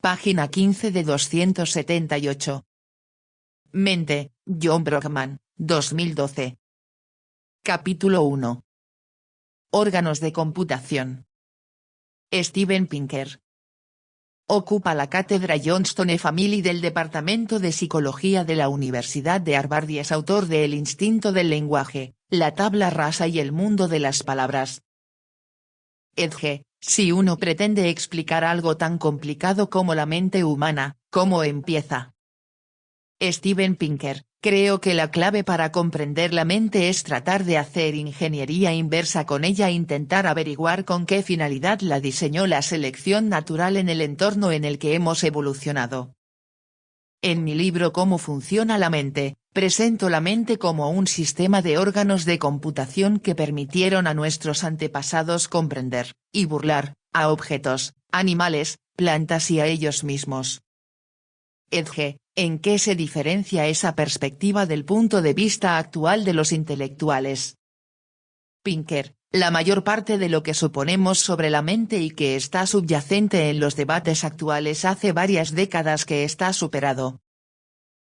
Página 15 de 278. Mente, John Brockman, 2012. Capítulo 1. Órganos de computación. Steven Pinker. Ocupa la cátedra Johnston E. Family del Departamento de Psicología de la Universidad de Harvard y es autor de El instinto del lenguaje, la tabla rasa y el mundo de las palabras. Edge, si uno pretende explicar algo tan complicado como la mente humana, ¿cómo empieza? Steven Pinker, creo que la clave para comprender la mente es tratar de hacer ingeniería inversa con ella e intentar averiguar con qué finalidad la diseñó la selección natural en el entorno en el que hemos evolucionado. En mi libro Cómo funciona la mente, presento la mente como un sistema de órganos de computación que permitieron a nuestros antepasados comprender, y burlar, a objetos, animales, plantas y a ellos mismos. Edge, ¿en qué se diferencia esa perspectiva del punto de vista actual de los intelectuales? Pinker, la mayor parte de lo que suponemos sobre la mente y que está subyacente en los debates actuales hace varias décadas que está superado.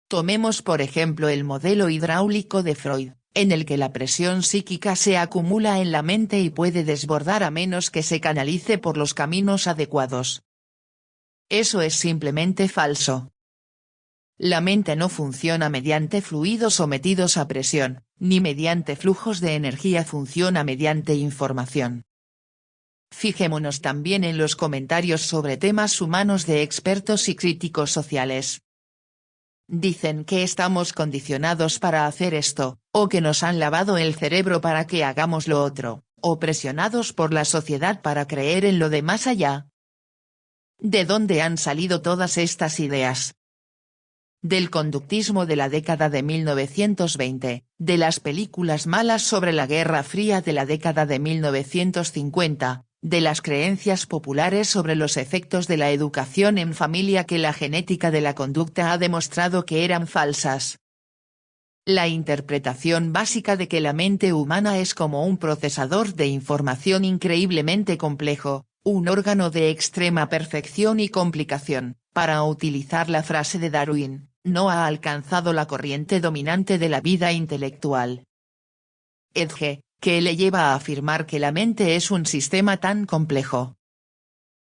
Tomemos por ejemplo el modelo hidráulico de Freud, en el que la presión psíquica se acumula en la mente y puede desbordar a menos que se canalice por los caminos adecuados. Eso es simplemente falso. La mente no funciona mediante fluidos sometidos a presión, ni mediante flujos de energía, funciona mediante información. Fijémonos también en los comentarios sobre temas humanos de expertos y críticos sociales. Dicen que estamos condicionados para hacer esto, o que nos han lavado el cerebro para que hagamos lo otro, o presionados por la sociedad para creer en lo de más allá. ¿De dónde han salido todas estas ideas? Del conductismo de la década de 1920, de las películas malas sobre la Guerra Fría de la década de 1950, de las creencias populares sobre los efectos de la educación en familia que la genética de la conducta ha demostrado que eran falsas. La interpretación básica de que la mente humana es como un procesador de información increíblemente complejo, un órgano de extrema perfección y complicación, para utilizar la frase de Darwin, no ha alcanzado la corriente dominante de la vida intelectual. Edge, ¿qué le lleva a afirmar que la mente es un sistema tan complejo?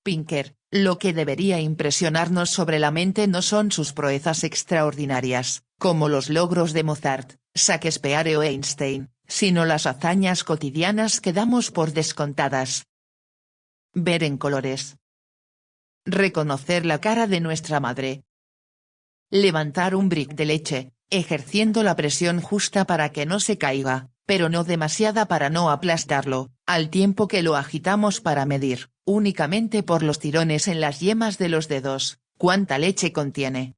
Pinker, lo que debería impresionarnos sobre la mente no son sus proezas extraordinarias, como los logros de Mozart, Shakespeare o Einstein, sino las hazañas cotidianas que damos por descontadas. Ver en colores. Reconocer la cara de nuestra madre. Levantar un brick de leche, ejerciendo la presión justa para que no se caiga, pero no demasiada para no aplastarlo, al tiempo que lo agitamos para medir, únicamente por los tirones en las yemas de los dedos, cuánta leche contiene.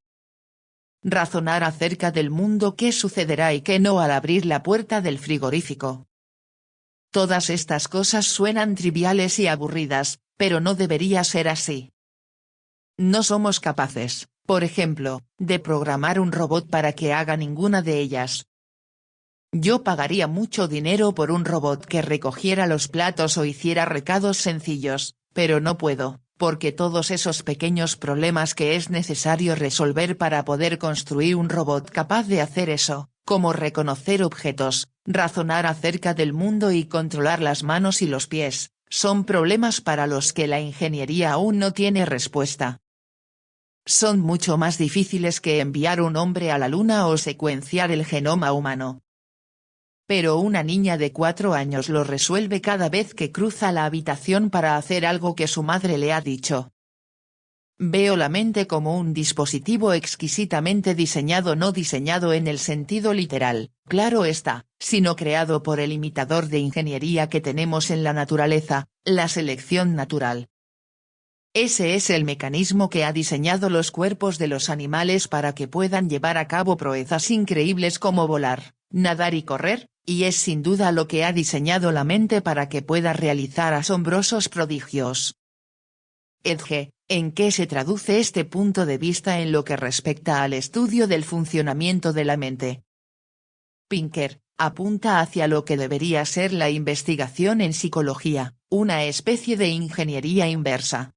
Razonar acerca del mundo, qué sucederá y qué no al abrir la puerta del frigorífico. Todas estas cosas suenan triviales y aburridas, pero no debería ser así. No somos capaces, por ejemplo, de programar un robot para que haga ninguna de ellas. Yo pagaría mucho dinero por un robot que recogiera los platos o hiciera recados sencillos, pero no puedo, porque todos esos pequeños problemas que es necesario resolver para poder construir un robot capaz de hacer eso, como reconocer objetos, razonar acerca del mundo y controlar las manos y los pies, son problemas para los que la ingeniería aún no tiene respuesta. Son mucho más difíciles que enviar un hombre a la luna o secuenciar el genoma humano. Pero una niña de 4 años lo resuelve cada vez que cruza la habitación para hacer algo que su madre le ha dicho. Veo la mente como un dispositivo exquisitamente diseñado, no diseñado en el sentido literal, claro está, sino creado por el imitador de ingeniería que tenemos en la naturaleza, la selección natural. Ese es el mecanismo que ha diseñado los cuerpos de los animales para que puedan llevar a cabo proezas increíbles como volar, nadar y correr, y es sin duda lo que ha diseñado la mente para que pueda realizar asombrosos prodigios. Edge, ¿en qué se traduce este punto de vista en lo que respecta al estudio del funcionamiento de la mente? Pinker, apunta hacia lo que debería ser la investigación en psicología, una especie de ingeniería inversa.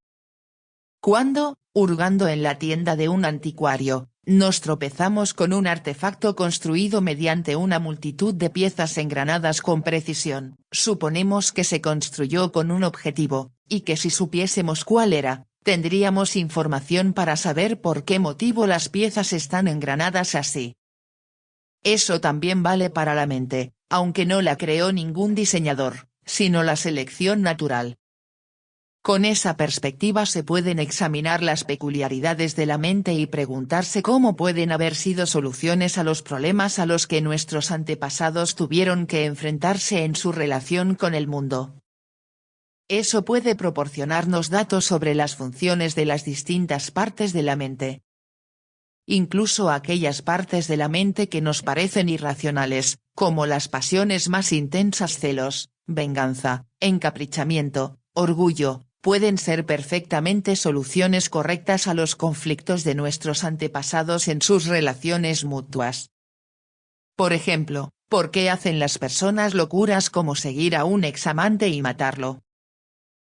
Cuando, hurgando en la tienda de un anticuario, nos tropezamos con un artefacto construido mediante una multitud de piezas engranadas con precisión, suponemos que se construyó con un objetivo, y que si supiésemos cuál era, tendríamos información para saber por qué motivo las piezas están engranadas así. Eso también vale para la mente, aunque no la creó ningún diseñador, sino la selección natural. Con esa perspectiva se pueden examinar las peculiaridades de la mente y preguntarse cómo pueden haber sido soluciones a los problemas a los que nuestros antepasados tuvieron que enfrentarse en su relación con el mundo. Eso puede proporcionarnos datos sobre las funciones de las distintas partes de la mente. Incluso aquellas partes de la mente que nos parecen irracionales, como las pasiones más intensas, celos, venganza, encaprichamiento, orgullo, pueden ser perfectamente soluciones correctas a los conflictos de nuestros antepasados en sus relaciones mutuas. Por ejemplo, ¿por qué hacen las personas locuras como seguir a un examante y matarlo?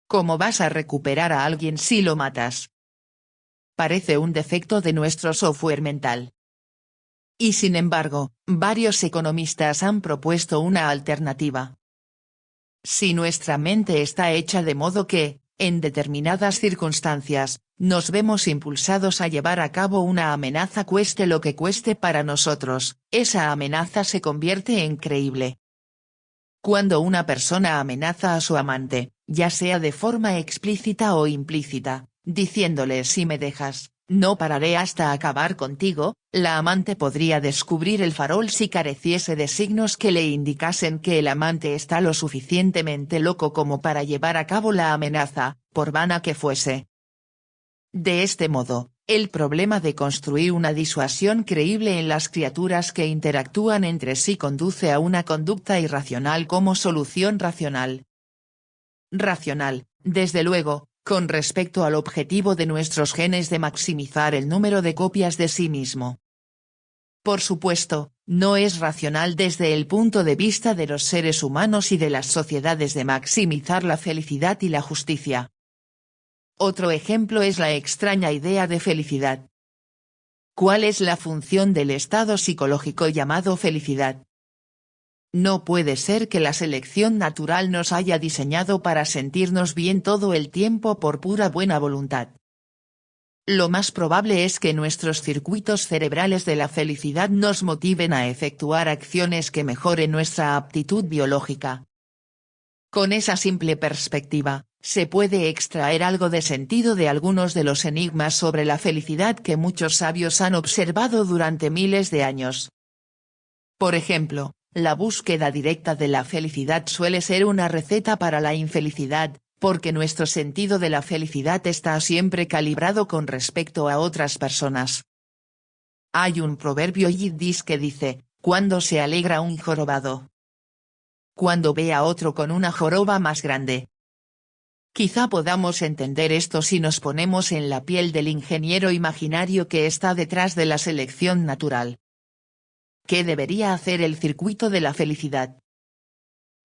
¿Cómo vas a recuperar a alguien si lo matas? Parece un defecto de nuestro software mental. Y sin embargo, varios economistas han propuesto una alternativa. Si nuestra mente está hecha de modo que, en determinadas circunstancias, nos vemos impulsados a llevar a cabo una amenaza cueste lo que cueste para nosotros, esa amenaza se convierte en creíble. Cuando una persona amenaza a su amante, ya sea de forma explícita o implícita, diciéndole si me dejas, no pararé hasta acabar contigo, la amante podría descubrir el farol si careciese de signos que le indicasen que el amante está lo suficientemente loco como para llevar a cabo la amenaza, por vana que fuese. De este modo, el problema de construir una disuasión creíble en las criaturas que interactúan entre sí conduce a una conducta irracional como solución racional. Racional, desde luego, con respecto al objetivo de nuestros genes de maximizar el número de copias de sí mismo. Por supuesto, no es racional desde el punto de vista de los seres humanos y de las sociedades de maximizar la felicidad y la justicia. Otro ejemplo es la extraña idea de felicidad. ¿Cuál es la función del estado psicológico llamado felicidad? No puede ser que la selección natural nos haya diseñado para sentirnos bien todo el tiempo por pura buena voluntad. Lo más probable es que nuestros circuitos cerebrales de la felicidad nos motiven a efectuar acciones que mejoren nuestra aptitud biológica. Con esa simple perspectiva, se puede extraer algo de sentido de algunos de los enigmas sobre la felicidad que muchos sabios han observado durante miles de años. Por ejemplo, la búsqueda directa de la felicidad suele ser una receta para la infelicidad, porque nuestro sentido de la felicidad está siempre calibrado con respecto a otras personas. Hay un proverbio yiddish que dice, ¿cuándo se alegra un jorobado? Cuando ve a otro con una joroba más grande. Quizá podamos entender esto si nos ponemos en la piel del ingeniero imaginario que está detrás de la selección natural. ¿Qué debería hacer el circuito de la felicidad?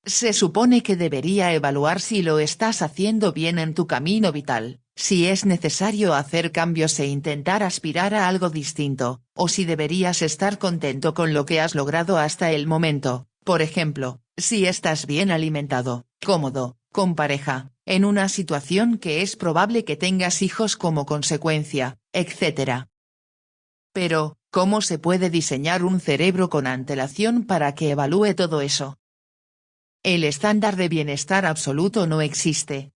Se supone que debería evaluar si lo estás haciendo bien en tu camino vital, si es necesario hacer cambios e intentar aspirar a algo distinto, o si deberías estar contento con lo que has logrado hasta el momento, por ejemplo, si estás bien alimentado, cómodo, con pareja, en una situación que es probable que tengas hijos como consecuencia, etc. Pero, ¿cómo se puede diseñar un cerebro con antelación para que evalúe todo eso? El estándar de bienestar absoluto no existe.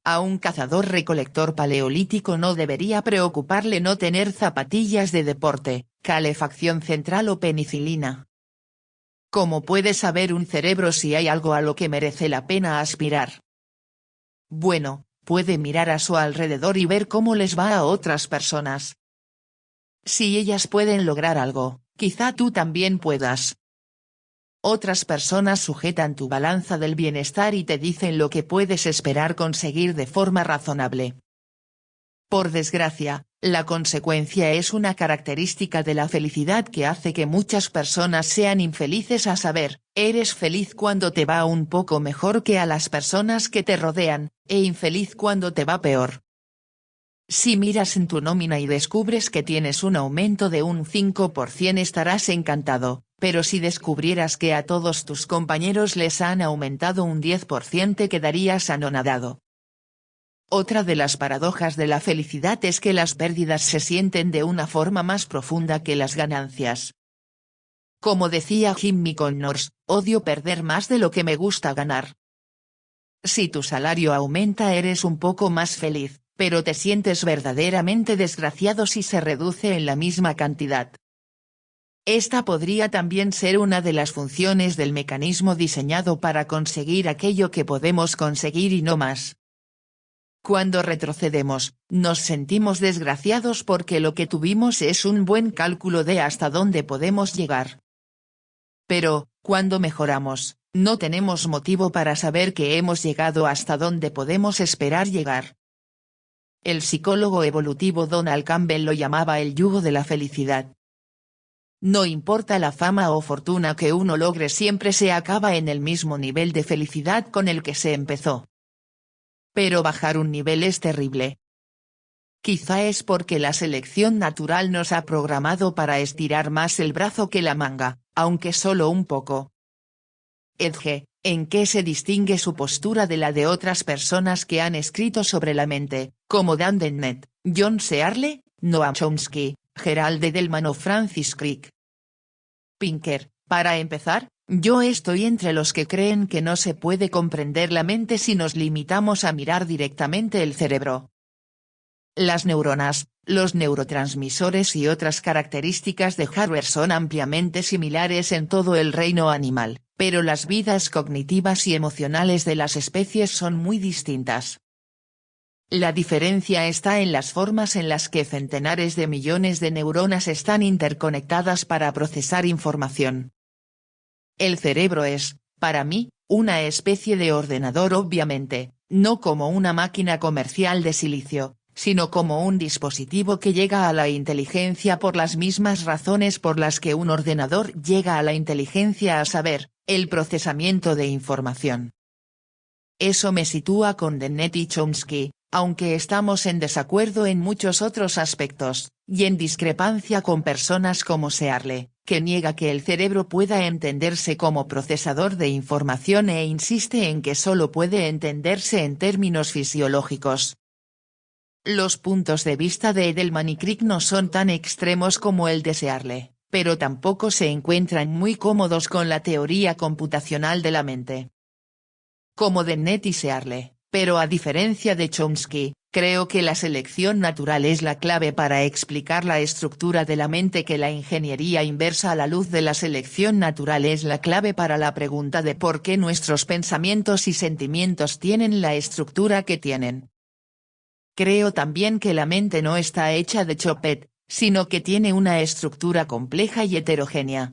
A un cazador-recolector paleolítico no debería preocuparle no tener zapatillas de deporte, calefacción central o penicilina. ¿Cómo puede saber un cerebro si hay algo a lo que merece la pena aspirar? Bueno, puede mirar a su alrededor y ver cómo les va a otras personas. Si ellas pueden lograr algo, quizá tú también puedas. Otras personas sujetan tu balanza del bienestar y te dicen lo que puedes esperar conseguir de forma razonable. Por desgracia, la consecuencia es una característica de la felicidad que hace que muchas personas sean infelices, a saber, eres feliz cuando te va un poco mejor que a las personas que te rodean, e infeliz cuando te va peor. Si miras en tu nómina y descubres que tienes un aumento de un 5% estarás encantado, pero si descubrieras que a todos tus compañeros les han aumentado un 10% quedarías anonadado. Otra de las paradojas de la felicidad es que las pérdidas se sienten de una forma más profunda que las ganancias. Como decía Jimmy Connors, odio perder más de lo que me gusta ganar. Si tu salario aumenta eres un poco más feliz, pero te sientes verdaderamente desgraciado si se reduce en la misma cantidad. Esta podría también ser una de las funciones del mecanismo diseñado para conseguir aquello que podemos conseguir y no más. Cuando retrocedemos, nos sentimos desgraciados porque lo que tuvimos es un buen cálculo de hasta dónde podemos llegar. Pero, cuando mejoramos, no tenemos motivo para saber que hemos llegado hasta donde podemos esperar llegar. El psicólogo evolutivo Donald Campbell lo llamaba el yugo de la felicidad. No importa la fama o fortuna que uno logre, siempre se acaba en el mismo nivel de felicidad con el que se empezó. Pero bajar un nivel es terrible. Quizá es porque la selección natural nos ha programado para estirar más el brazo que la manga, aunque solo un poco. Edge, ¿en qué se distingue su postura de la de otras personas que han escrito sobre la mente, como Dan Dennett, John Searle, Noam Chomsky, Gerald Edelman o Francis Crick? Pinker, para empezar, yo estoy entre los que creen que no se puede comprender la mente si nos limitamos a mirar directamente el cerebro. Las neuronas, los neurotransmisores y otras características de hardware son ampliamente similares en todo el reino animal, pero las vidas cognitivas y emocionales de las especies son muy distintas. La diferencia está en las formas en las que centenares de millones de neuronas están interconectadas para procesar información. El cerebro es, para mí, una especie de ordenador obviamente, no como una máquina comercial de silicio, sino como un dispositivo que llega a la inteligencia por las mismas razones por las que un ordenador llega a la inteligencia, a saber, el procesamiento de información. Eso me sitúa con Dennett y Chomsky, aunque estamos en desacuerdo en muchos otros aspectos, y en discrepancia con personas como Searle, que niega que el cerebro pueda entenderse como procesador de información e insiste en que solo puede entenderse en términos fisiológicos. Los puntos de vista de Edelman y Crick no son tan extremos como el de Searle, pero tampoco se encuentran muy cómodos con la teoría computacional de la mente. Como Dennett y Searle, pero a diferencia de Chomsky, creo que la selección natural es la clave para explicar la estructura de la mente, que la ingeniería inversa a la luz de la selección natural es la clave para la pregunta de por qué nuestros pensamientos y sentimientos tienen la estructura que tienen. Creo también que la mente no está hecha de chopet, sino que tiene una estructura compleja y heterogénea.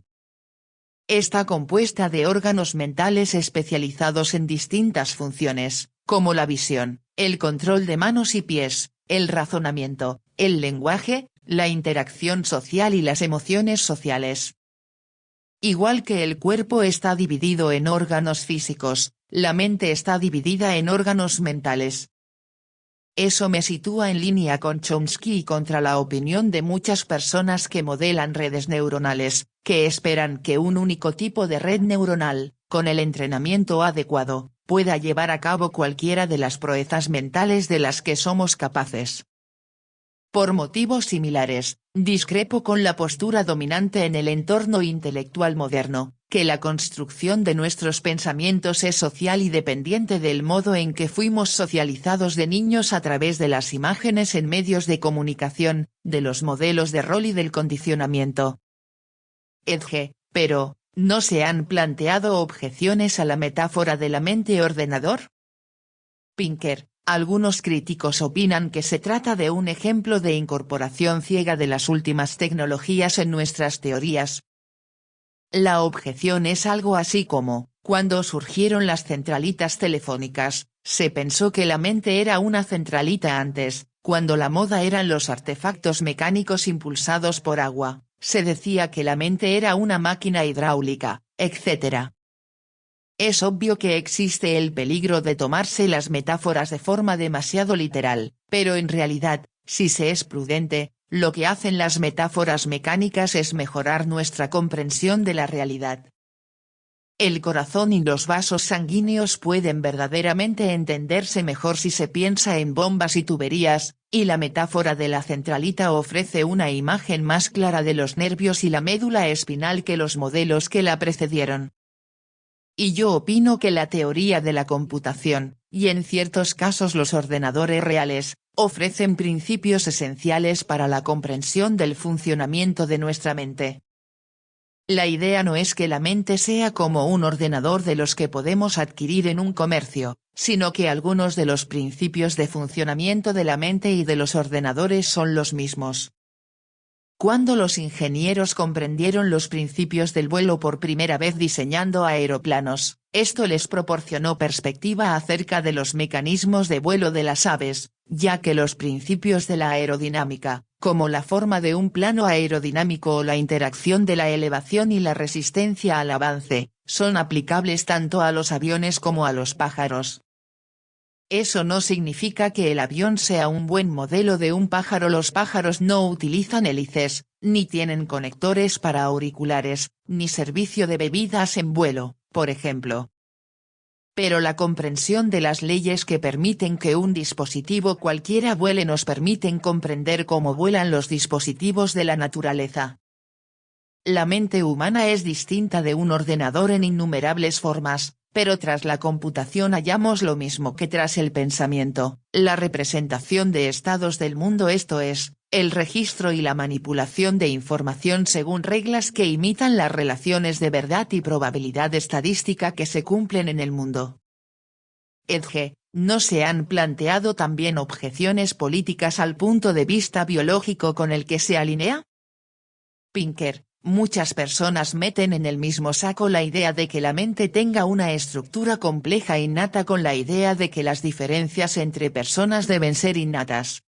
Está compuesta de órganos mentales especializados en distintas funciones, como la visión, el control de manos y pies, el razonamiento, el lenguaje, la interacción social y las emociones sociales. Igual que el cuerpo está dividido en órganos físicos, la mente está dividida en órganos mentales. Eso me sitúa en línea con Chomsky y contra la opinión de muchas personas que modelan redes neuronales, que esperan que un único tipo de red neuronal, con el entrenamiento adecuado, pueda llevar a cabo cualquiera de las proezas mentales de las que somos capaces. Por motivos similares, discrepo con la postura dominante en el entorno intelectual moderno, que la construcción de nuestros pensamientos es social y dependiente del modo en que fuimos socializados de niños a través de las imágenes en medios de comunicación, de los modelos de rol y del condicionamiento. Edge, pero, ¿no se han planteado objeciones a la metáfora de la mente ordenador? Pinker, algunos críticos opinan que se trata de un ejemplo de incorporación ciega de las últimas tecnologías en nuestras teorías. La objeción es algo así como, cuando surgieron las centralitas telefónicas, se pensó que la mente era una centralita antes, cuando la moda eran los artefactos mecánicos impulsados por agua, se decía que la mente era una máquina hidráulica, etc. Es obvio que existe el peligro de tomarse las metáforas de forma demasiado literal, pero en realidad, si se es prudente, lo que hacen las metáforas mecánicas es mejorar nuestra comprensión de la realidad. El corazón y los vasos sanguíneos pueden verdaderamente entenderse mejor si se piensa en bombas y tuberías, y la metáfora de la centralita ofrece una imagen más clara de los nervios y la médula espinal que los modelos que la precedieron. Y yo opino que la teoría de la computación, y en ciertos casos los ordenadores reales, ofrecen principios esenciales para la comprensión del funcionamiento de nuestra mente. La idea no es que la mente sea como un ordenador de los que podemos adquirir en un comercio, sino que algunos de los principios de funcionamiento de la mente y de los ordenadores son los mismos. Cuando los ingenieros comprendieron los principios del vuelo por primera vez diseñando aeroplanos, esto les proporcionó perspectiva acerca de los mecanismos de vuelo de las aves, ya que los principios de la aerodinámica, como la forma de un plano aerodinámico o la interacción de la elevación y la resistencia al avance, son aplicables tanto a los aviones como a los pájaros. Eso no significa que el avión sea un buen modelo de un pájaro. Los pájaros no utilizan hélices, ni tienen conectores para auriculares, ni servicio de bebidas en vuelo, por ejemplo. Pero la comprensión de las leyes que permiten que un dispositivo cualquiera vuele nos permiten comprender cómo vuelan los dispositivos de la naturaleza. La mente humana es distinta de un ordenador en innumerables formas, pero tras la computación hallamos lo mismo que tras el pensamiento, la representación de estados del mundo, esto es, el registro y la manipulación de información según reglas que imitan las relaciones de verdad y probabilidad estadística que se cumplen en el mundo. Edge, ¿no se han planteado también objeciones políticas al punto de vista biológico con el que se alinea? Pinker, muchas personas meten en el mismo saco la idea de que la mente tenga una estructura compleja innata con la idea de que las diferencias entre personas deben ser innatas.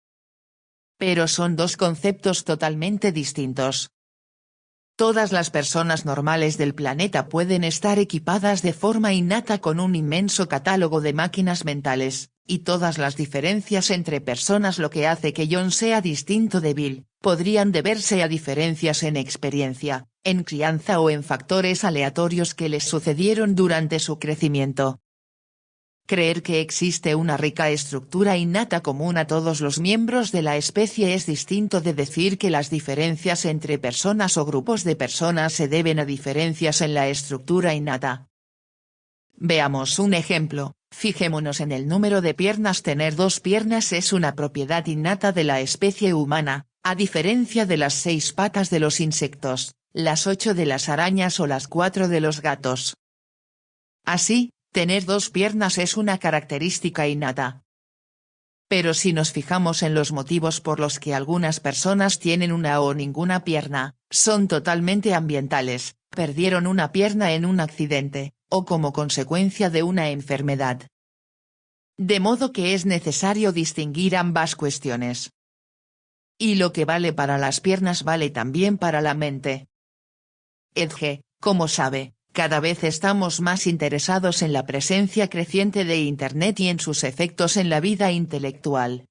Pero son dos conceptos totalmente distintos. Todas las personas normales del planeta pueden estar equipadas de forma innata con un inmenso catálogo de máquinas mentales, y todas las diferencias entre personas, lo que hace que John sea distinto de Bill, podrían deberse a diferencias en experiencia, en crianza o en factores aleatorios que les sucedieron durante su crecimiento. Creer que existe una rica estructura innata común a todos los miembros de la especie es distinto de decir que las diferencias entre personas o grupos de personas se deben a diferencias en la estructura innata. Veamos un ejemplo, fijémonos en el número de piernas. Tener 2 piernas es una propiedad innata de la especie humana, a diferencia de las 6 patas de los insectos, las 8 de las arañas o las 4 de los gatos. Así, tener 2 piernas es una característica innata. Pero si nos fijamos en los motivos por los que algunas personas tienen una o ninguna pierna, son totalmente ambientales, perdieron una pierna en un accidente, o como consecuencia de una enfermedad. De modo que es necesario distinguir ambas cuestiones. Y lo que vale para las piernas vale también para la mente. Edge, como sabe, cada vez estamos más interesados en la presencia creciente de Internet y en sus efectos en la vida intelectual.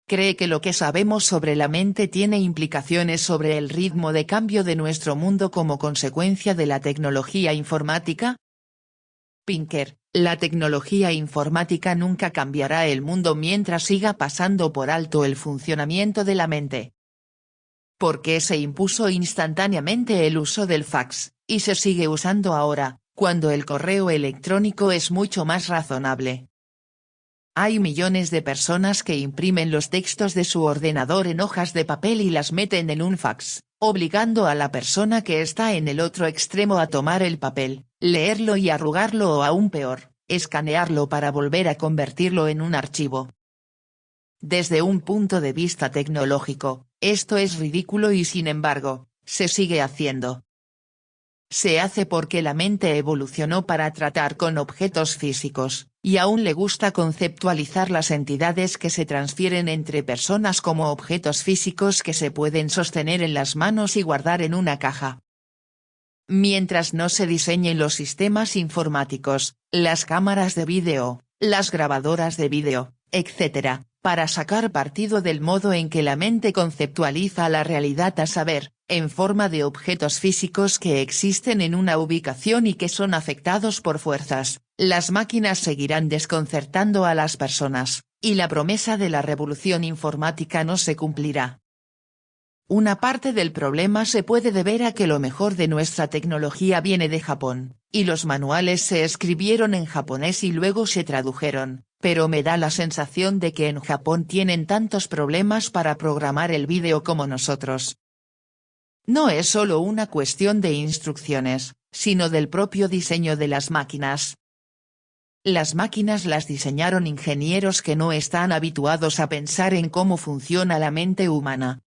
¿Cree que lo que sabemos sobre la mente tiene implicaciones sobre el ritmo de cambio de nuestro mundo como consecuencia de la tecnología informática? Pinker, la tecnología informática nunca cambiará el mundo mientras siga pasando por alto el funcionamiento de la mente. ¿Por qué se impuso instantáneamente el uso del fax, y se sigue usando ahora, cuando el correo electrónico es mucho más razonable? Hay millones de personas que imprimen los textos de su ordenador en hojas de papel y las meten en un fax, obligando a la persona que está en el otro extremo a tomar el papel, leerlo y arrugarlo o aún peor, escanearlo para volver a convertirlo en un archivo. Desde un punto de vista tecnológico, esto es ridículo y sin embargo, se sigue haciendo. Se hace porque la mente evolucionó para tratar con objetos físicos, y aún le gusta conceptualizar las entidades que se transfieren entre personas como objetos físicos que se pueden sostener en las manos y guardar en una caja. Mientras no se diseñen los sistemas informáticos, las cámaras de vídeo, las grabadoras de vídeo, etc., para sacar partido del modo en que la mente conceptualiza la realidad, a saber, en forma de objetos físicos que existen en una ubicación y que son afectados por fuerzas. Las máquinas seguirán desconcertando a las personas, y la promesa de la revolución informática no se cumplirá. Una parte del problema se puede deber a que lo mejor de nuestra tecnología viene de Japón, y los manuales se escribieron en japonés y luego se tradujeron, pero me da la sensación de que en Japón tienen tantos problemas para programar el vídeo como nosotros. No es solo una cuestión de instrucciones, sino del propio diseño de las máquinas. Las máquinas las diseñaron ingenieros que no están habituados a pensar en cómo funciona la mente humana.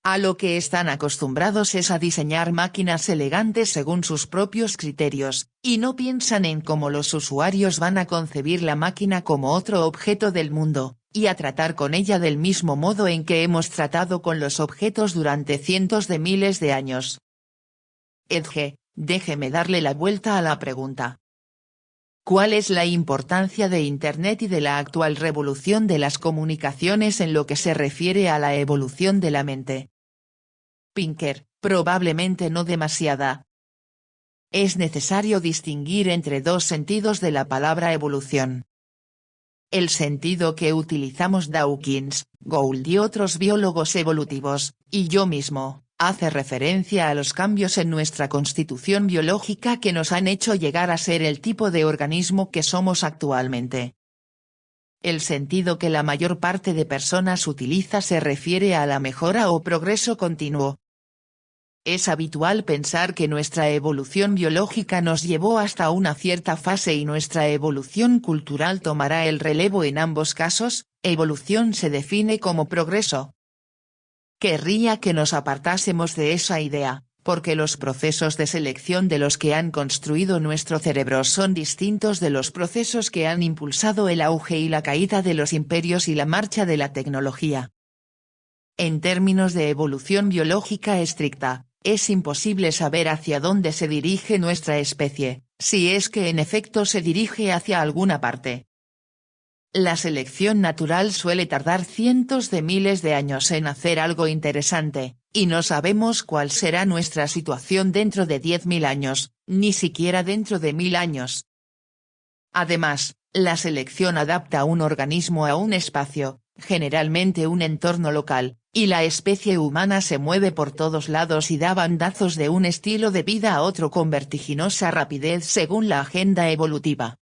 A lo que están acostumbrados es a diseñar máquinas elegantes según sus propios criterios, y no piensan en cómo los usuarios van a concebir la máquina como otro objeto del mundo, y a tratar con ella del mismo modo en que hemos tratado con los objetos durante cientos de miles de años. Edge, déjeme darle la vuelta a la pregunta. ¿Cuál es la importancia de Internet y de la actual revolución de las comunicaciones en lo que se refiere a la evolución de la mente? Pinker, probablemente no demasiada. Es necesario distinguir entre dos sentidos de la palabra evolución. El sentido que utilizamos Dawkins, Gould y otros biólogos evolutivos, y yo mismo, hace referencia a los cambios en nuestra constitución biológica que nos han hecho llegar a ser el tipo de organismo que somos actualmente. El sentido que la mayor parte de personas utiliza se refiere a la mejora o progreso continuo. Es habitual pensar que nuestra evolución biológica nos llevó hasta una cierta fase y nuestra evolución cultural tomará el relevo en ambos casos. Evolución se define como progreso. Querría que nos apartásemos de esa idea, porque los procesos de selección de los que han construido nuestro cerebro son distintos de los procesos que han impulsado el auge y la caída de los imperios y la marcha de la tecnología. En términos de evolución biológica estricta, es imposible saber hacia dónde se dirige nuestra especie, si es que en efecto se dirige hacia alguna parte. La selección natural suele tardar cientos de miles de años en hacer algo interesante, y no sabemos cuál será nuestra situación dentro de 10.000 años, ni siquiera dentro de 1.000 años. Además, la selección adapta un organismo a un espacio, generalmente un entorno local, y la especie humana se mueve por todos lados y da bandazos de un estilo de vida a otro con vertiginosa rapidez según la agenda evolutiva.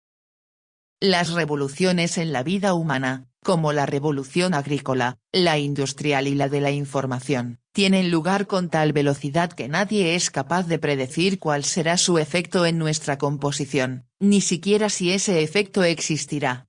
Las revoluciones en la vida humana, como la revolución agrícola, la industrial y la de la información, tienen lugar con tal velocidad que nadie es capaz de predecir cuál será su efecto en nuestra composición, ni siquiera si ese efecto existirá.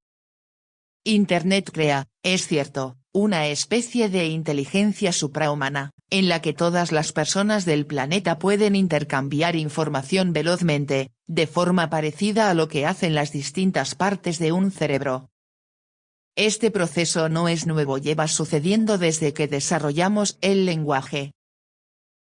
Internet crea, es cierto, una especie de inteligencia suprahumana, en la que todas las personas del planeta pueden intercambiar información velozmente, de forma parecida a lo que hacen las distintas partes de un cerebro. Este proceso no es nuevo, lleva sucediendo desde que desarrollamos el lenguaje.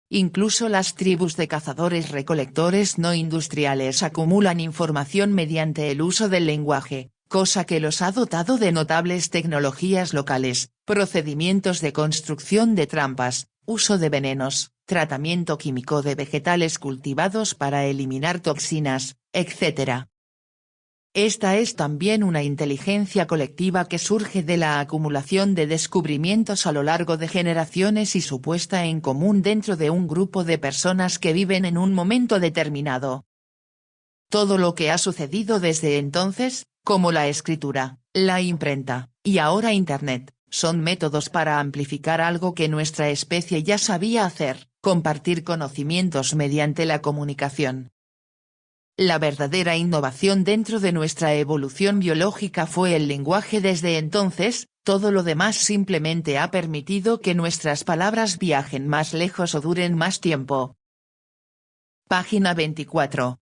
Incluso las tribus de cazadores-recolectores no industriales acumulan información mediante el uso del lenguaje, cosa que los ha dotado de notables tecnologías locales, procedimientos de construcción de trampas, uso de venenos, tratamiento químico de vegetales cultivados para eliminar toxinas, etc. Esta es también una inteligencia colectiva que surge de la acumulación de descubrimientos a lo largo de generaciones y su puesta en común dentro de un grupo de personas que viven en un momento determinado. Todo lo que ha sucedido desde entonces, como la escritura, la imprenta, y ahora Internet, son métodos para amplificar algo que nuestra especie ya sabía hacer, compartir conocimientos mediante la comunicación. La verdadera innovación dentro de nuestra evolución biológica fue el lenguaje desde entonces, todo lo demás simplemente ha permitido que nuestras palabras viajen más lejos o duren más tiempo. Página 24.